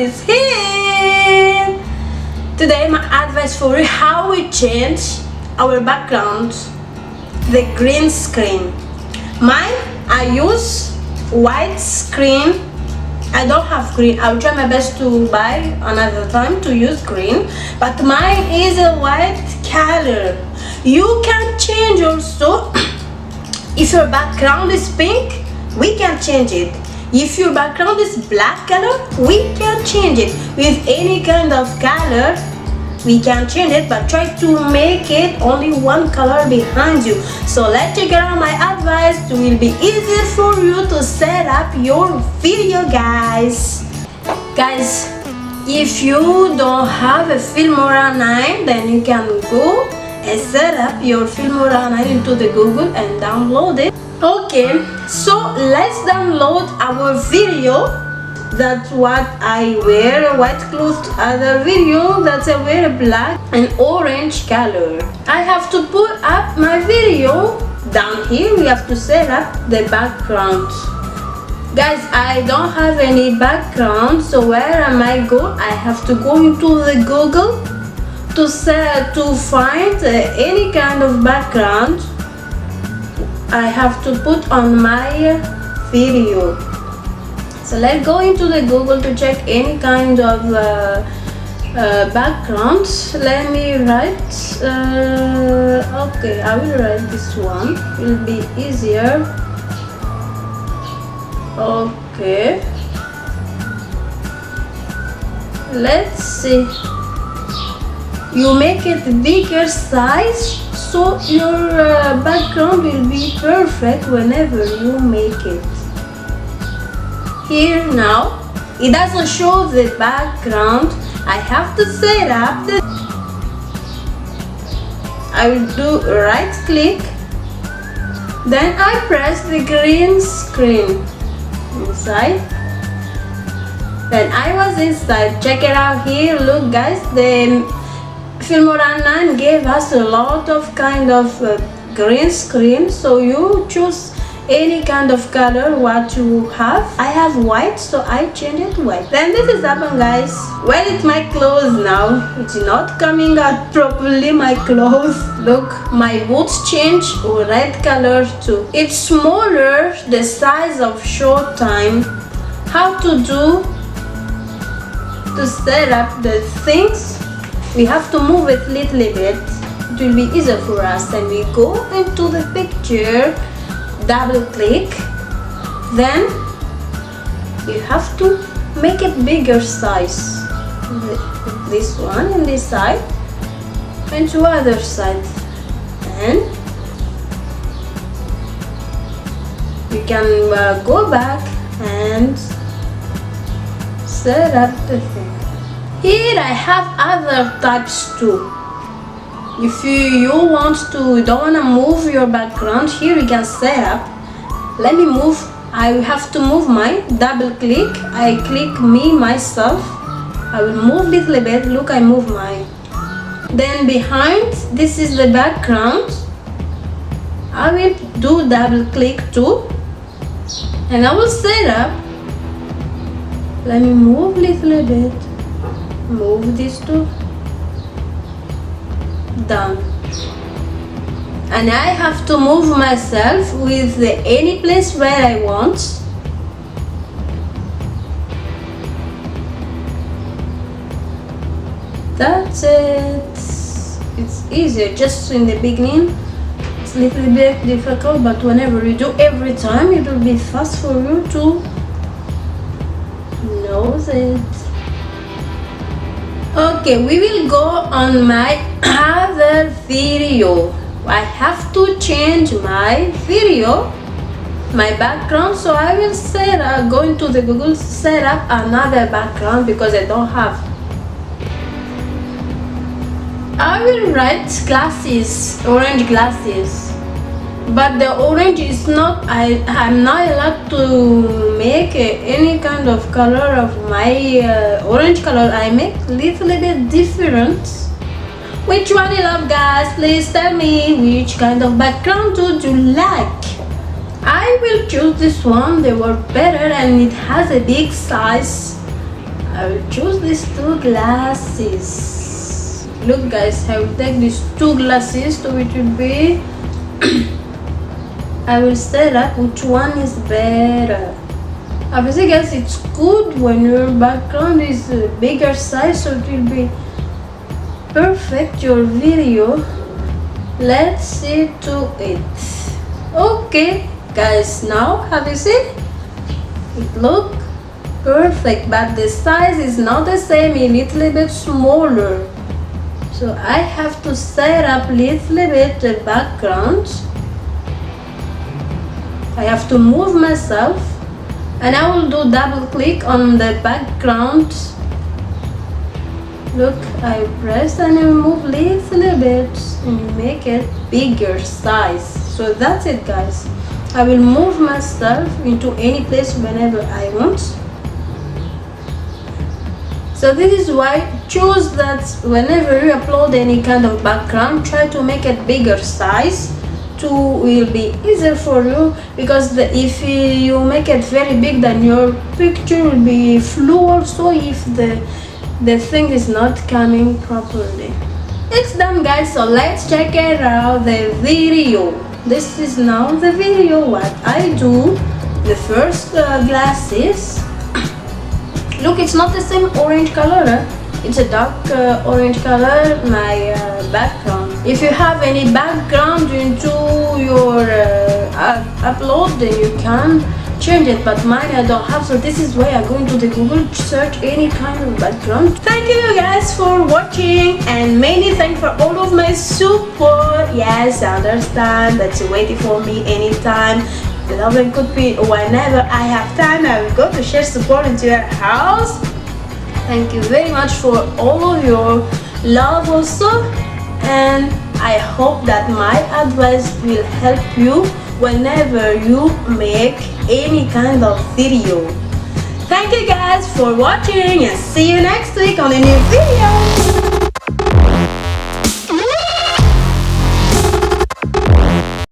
is here. Today my advice for you how we change our background, the green screen. Mine, I use white screen. I don't have green. I'll try my best to buy another time to use green, but mine is a white color. You can change also. If your background is pink, we can change it. If your background is black color, we can change it. With any kind of color, we can change it, but try to make it only one color behind you. So let's check out my advice. It will be easier for you to set up your video, guys. Guys, if you don't have a Filmora9, then you can go and set up your Filmora9 into the Google and download it. Okay, so let's download our video. That's what I wear, white clothes. Other video that I wear black and orange color. I have to put up my video. Down here we have to set up the background. Guys, I don't have any background, so where am I go? I have to go into the Google to find any kind of background I have to put on my video. So let's go into the Google to check any kind of background. Let me write, okay, I will write this one, it will be easier. Okay, let's see. You make it bigger size, so your background will be perfect whenever you make it. Here now, it doesn't show the background. I have to set up the... I will do right click, then I press the green screen inside. Then I was inside. Check it out here. Look guys, the Filmora9 gave us a lot of kind of green screen, so you choose any kind of color what you have. I have white, so I change it white. Then this is happened, guys. Well, it's my clothes now. It's not coming out properly, my clothes. Look, my boots change red color too. It's smaller, the size of short time. How to do to set up the things? We have to move it a little bit. It will be easier for us. And we go into the picture, double click, then you have to make it bigger size. This one and this side, and to other side. And you can go back and set up the thing. Here I have other types too. If you don't want to move your background, here you can set up. Let me move. I have to move my double click. I click me myself. I will move a little bit. Look, I move mine. Then behind, this is the background. I will do double click too, and I will set up. Let me move a little bit. Move this too. Done. And I have to move myself with any place where I want. That's it. It's easier. Just in the beginning it's a little bit difficult, but whenever you do every time, it will be fast for you to know it. Okay, we will go on my other video. I have to change my video, my background, so I will go into the Google, set up another background because I don't have. I will write glasses, orange glasses, but the orange is not, I'm not allowed to make any kind of color of my orange color. I make a little bit different. Which one you love, guys? Please tell me which kind of background would you like. I will choose this one. They work better and it has a big size. I will choose these two glasses. Look guys, I will take these two glasses, so it will be I will set up which one is better. Obviously guys, it's good when your background is a bigger size, so it will be perfect your video. Let's see to it. Okay guys, now have you seen? It look perfect, but the size is not the same, a little bit smaller. So I have to set up a little bit the background. I have to move myself, and I will do double click on the background. Look, I press and I move little bit and make it bigger size. So that's it guys. I will move myself into any place whenever I want. So this is why choose that whenever you upload any kind of background, try to make it bigger size. Will be easier for you, because if you make it very big, then your picture will be flu also if the thing is not coming properly. It's done guys, so let's check it out the video. This is now the video what I do. The first glasses. Look, it's not the same orange color, it's a dark orange color, my background. If you have any background into your upload, then you can change it, but mine I don't have, so this is why I go into the Google to search any kind of background. Thank you guys for watching, and many thanks for all of my support. Yes, I understand that you're waiting for me anytime. Love and could be whenever I have time, I will go to share support into your house. Thank you very much for all of your love also, and I hope that my advice will help you whenever you make any kind of video. Thank you guys for watching, and see you next week on a new video.